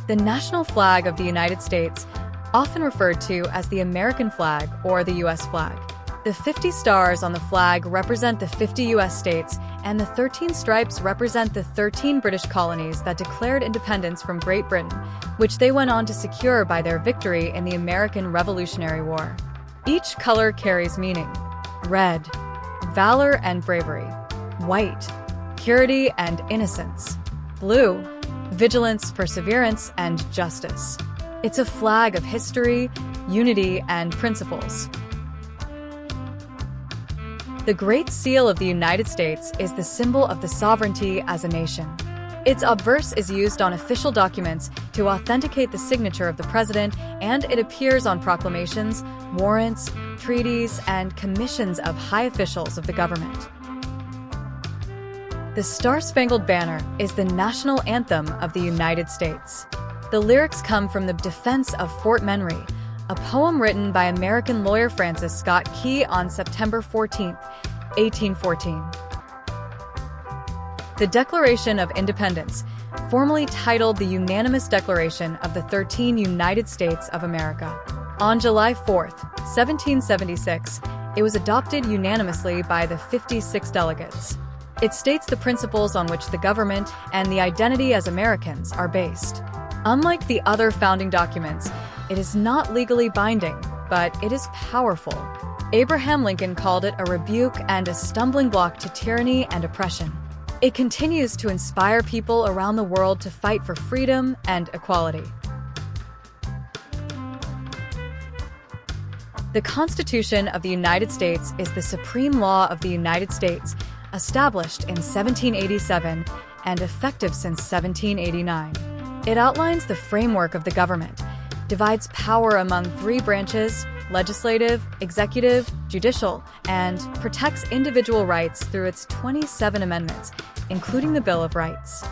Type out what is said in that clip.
The national flag of the United States, often referred to as the American flag or the U.S. flag. The 50 stars on the flag represent the 50 U.S. states, and the 13 stripes represent the 13 British colonies that declared independence from Great Britain, which they went on to secure by their victory in the American Revolutionary War. Each color carries meaning. Red, valor and bravery. White, purity and innocence. Blue, vigilance, perseverance, and justice. It's a flag of history, unity, and principles. The Great Seal of the United States is the symbol of the sovereignty as a nation. Its obverse is used on official documents to authenticate the signature of the president, and it appears on proclamations, warrants, treaties, and commissions of high officials of the government. The Star-Spangled Banner is the national anthem of the United States. The lyrics come from the defense of Fort McHenry, a poem written by American lawyer Francis Scott Key on September 14, 1814. The Declaration of Independence, formally titled the Unanimous Declaration of the 13 United States of America. On July 4, 1776, it was adopted unanimously by the 56 delegates. It states the principles on which the government and the identity as Americans are based. Unlike the other founding documents, it is not legally binding, but it is powerful. Abraham Lincoln called it a rebuke and a stumbling block to tyranny and oppression. It continues to inspire people around the world to fight for freedom and equality. The Constitution of the United States is the supreme law of the United States, established in 1787 and effective since 1789. It outlines the framework of the government, divides power among three branches: legislative, executive, judicial, and protects individual rights through its 27 amendments, including the Bill of Rights.